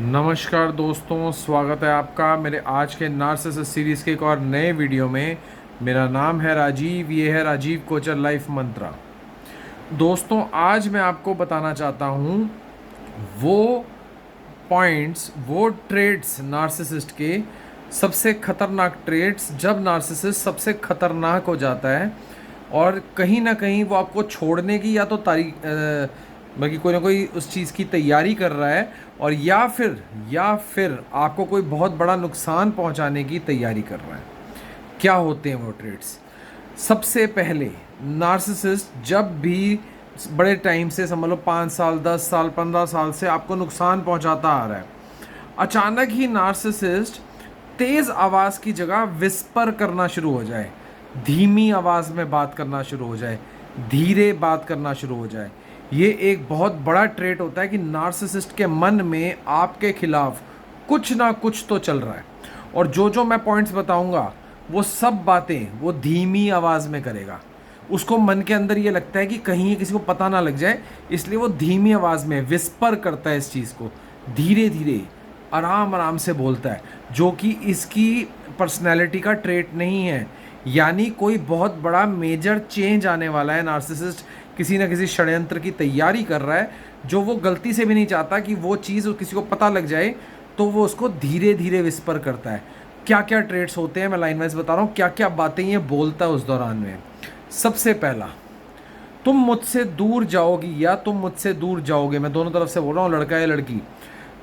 नमस्कार दोस्तों, स्वागत है आपका मेरे आज के नार्सिसिस्ट सीरीज़ के एक और नए वीडियो में। मेरा नाम है राजीव, ये है राजीव कोचर लाइफ मंत्रा। दोस्तों, आज मैं आपको बताना चाहता हूँ वो पॉइंट्स, वो ट्रेड्स नार्सिसिस्ट के सबसे खतरनाक ट्रेड्स, जब नार्सिसिस्ट सबसे खतरनाक हो जाता है और कहीं ना कहीं वो आपको छोड़ने की या तो बल्कि कोई ना कोई उस चीज़ की तैयारी कर रहा है, और या फिर आपको कोई बहुत बड़ा नुकसान पहुंचाने की तैयारी कर रहा है। क्या होते हैं वो ट्रेड्स? सबसे पहले, नार्सिसिस्ट जब भी बड़े टाइम से, समझ लो 5 साल, 10 साल, 15 साल से आपको नुकसान पहुंचाता आ रहा है, अचानक ही नार्सिसिस्ट तेज़ आवाज़ की जगह विस्पर करना शुरू हो जाए, धीमी आवाज़ में बात करना शुरू हो जाए, धीरे बात करना शुरू हो जाए। ये एक बहुत बड़ा ट्रेट होता है कि नार्सिसिस्ट के मन में आपके खिलाफ कुछ ना कुछ तो चल रहा है, और जो जो मैं पॉइंट्स बताऊंगा वो सब बातें वो धीमी आवाज़ में करेगा। उसको मन के अंदर ये लगता है कि कहीं किसी को पता ना लग जाए, इसलिए वो धीमी आवाज़ में विस्पर करता है इस चीज़ को, धीरे धीरे आराम आराम से बोलता है, जो कि इसकी पर्सनैलिटी का ट्रेट नहीं है। यानी कोई बहुत बड़ा मेजर चेंज आने वाला है। नार्सिसिस्ट किसी न किसी षड्यंत्र की तैयारी कर रहा है, जो वो गलती से भी नहीं चाहता कि वो चीज़ किसी को पता लग जाए, तो वो उसको धीरे धीरे विस्पर करता है। क्या क्या ट्रेट्स होते हैं, मैं लाइन वाइज बता रहा हूँ, क्या क्या बातें ये बोलता है उस दौरान में। सबसे पहला, तुम मुझसे दूर जाओगी या तुम मुझसे दूर जाओगे, मैं दोनों तरफ से बोल रहा हूँ, लड़का या लड़की,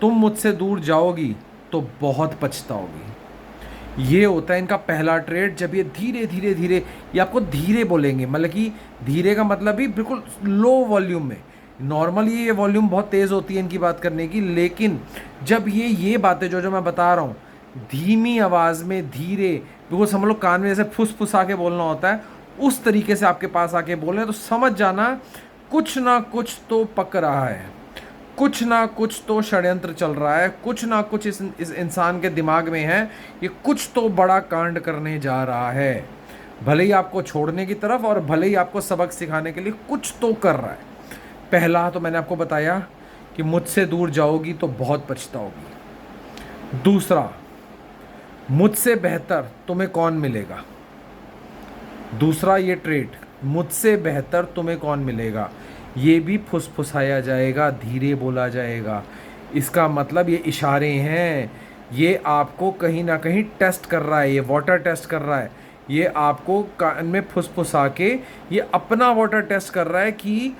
तुम मुझसे दूर जाओगी तो बहुत पछताओगी। ये होता है इनका पहला ट्रेड। जब ये धीरे धीरे धीरे, ये आपको धीरे बोलेंगे, मतलब कि धीरे का मतलब भी बिल्कुल लो वॉल्यूम में। नॉर्मली ये वॉल्यूम बहुत तेज़ होती है इनकी बात करने की, लेकिन जब ये बातें जो जो मैं बता रहा हूँ धीमी आवाज़ में, धीरे, बिल्कुल समझ लो कान में जैसे फुसफुसा के बोलना होता है, उस तरीके से आपके पास आके बोल रहे हैं, तो समझ जाना कुछ ना कुछ तो पक रहा है, कुछ ना कुछ तो षड्यंत्र चल रहा है, कुछ ना कुछ इस इंसान के दिमाग में है। ये कुछ तो बड़ा कांड करने जा रहा है, भले ही आपको छोड़ने की तरफ और भले ही आपको सबक सिखाने के लिए कुछ तो कर रहा है। पहला तो मैंने आपको बताया कि मुझसे दूर जाओगी तो बहुत पछताओगी। दूसरा, मुझसे बेहतर तुम्हें कौन मिलेगा। दूसरा ये ट्रेट, मुझसे बेहतर तुम्हें कौन मिलेगा, ये भी फुसफुसाया जाएगा, धीरे बोला जाएगा। इसका मतलब ये इशारे हैं, ये आपको कहीं ना कहीं टेस्ट कर रहा है, ये वाटर टेस्ट कर रहा है। ये आपको कान में फुसफुसा के ये अपना वाटर टेस्ट कर रहा है कि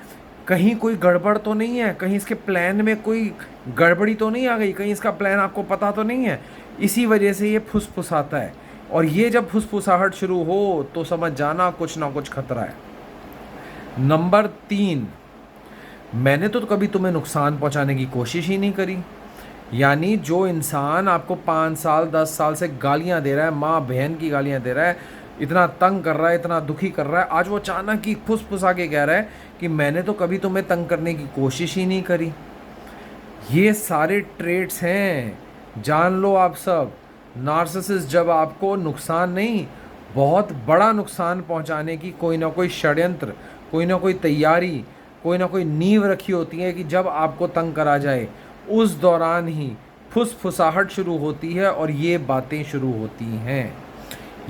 कहीं कोई गड़बड़ तो नहीं है, कहीं इसके प्लान में कोई गड़बड़ी तो नहीं आ गई, कहीं इसका प्लान आपको पता तो नहीं है। इसी वजह से ये फुसफुसाता है, और ये जब फुसफुसाहट शुरू हो तो समझ जाना कुछ ना कुछ खतरा है। नंबर 3, मैंने तो कभी तुम्हें नुकसान पहुंचाने की कोशिश ही नहीं करी। यानी जो इंसान आपको 5 साल 10 साल से गालियां दे रहा है, माँ बहन की गालियां दे रहा है, इतना तंग कर रहा है, इतना दुखी कर रहा है, आज वो अचानक ही फुसफुसा के कह रहा है कि मैंने तो कभी तुम्हें तंग करने की कोशिश ही नहीं करी। ये सारे ट्रेट्स हैं, जान लो आप सब। नार्सिसिस्ट जब आपको नुकसान नहीं, बहुत बड़ा नुकसान पहुंचाने की कोई ना कोई षड्यंत्र, कोई ना कोई तैयारी, कोई ना कोई नींव रखी होती है कि जब आपको तंग करा जाए, उस दौरान ही फुसफुसाहट शुरू होती है और ये बातें शुरू होती हैं।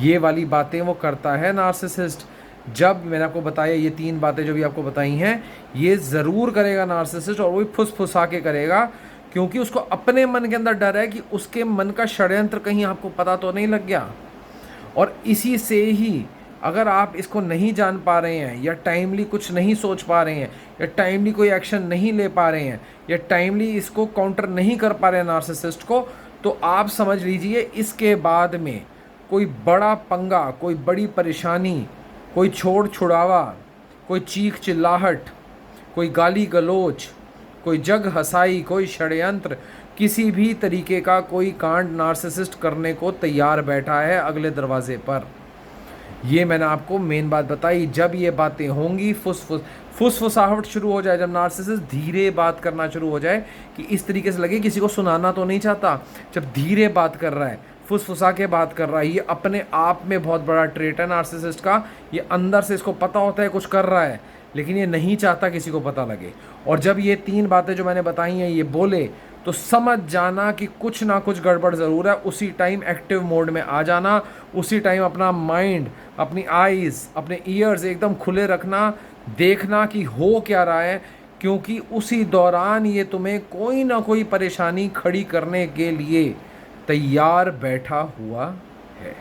ये वाली बातें वो करता है नार्सिसिस्ट। जब मैंने आपको बताया ये 3 बातें जो भी आपको बताई हैं, ये ज़रूर करेगा नार्सिसिस्ट, और वो फुसफुसा के करेगा, क्योंकि उसको अपने मन के अंदर डर है कि उसके मन का षड्यंत्र कहीं आपको पता तो नहीं लग गया। और इसी से ही, अगर आप इसको नहीं जान पा रहे हैं, या टाइमली कुछ नहीं सोच पा रहे हैं, या टाइमली कोई एक्शन नहीं ले पा रहे हैं, या टाइमली इसको काउंटर नहीं कर पा रहे हैं नार्सिसिस्ट को, तो आप समझ लीजिए इसके बाद में कोई बड़ा पंगा, कोई बड़ी परेशानी, कोई छोड़ छुड़ावा, कोई चीख चिल्लाहट, कोई गाली गलोच, कोई जग हसाई, कोई षड्यंत्र, किसी भी तरीके का कोई कांड नार्सिसिस्ट करने को तैयार बैठा है अगले दरवाजे पर। ये मैंने आपको मेन बात बताई। जब ये बातें होंगी, फुसफुसाहट शुरू हो जाए, जब नार्सिसिस्ट धीरे बात करना शुरू हो जाए कि इस तरीके से लगे किसी को सुनाना तो नहीं चाहता, जब धीरे बात कर रहा है, फुसफुसा के बात कर रहा है, ये अपने आप में बहुत बड़ा ट्रेट है नार्सिसिस्ट का। ये अंदर से इसको पता होता है कुछ कर रहा है, लेकिन ये नहीं चाहता किसी को पता लगे। और जब ये 3 बातें जो मैंने बताई हैं ये बोले, तो समझ जाना कि कुछ ना कुछ गड़बड़ ज़रूर है। उसी टाइम एक्टिव मोड में आ जाना, उसी टाइम अपना माइंड, अपनी आईज़, अपने ईयर्स एकदम खुले रखना, देखना कि हो क्या रहा है, क्योंकि उसी दौरान ये तुम्हें कोई ना कोई परेशानी खड़ी करने के लिए तैयार बैठा हुआ है।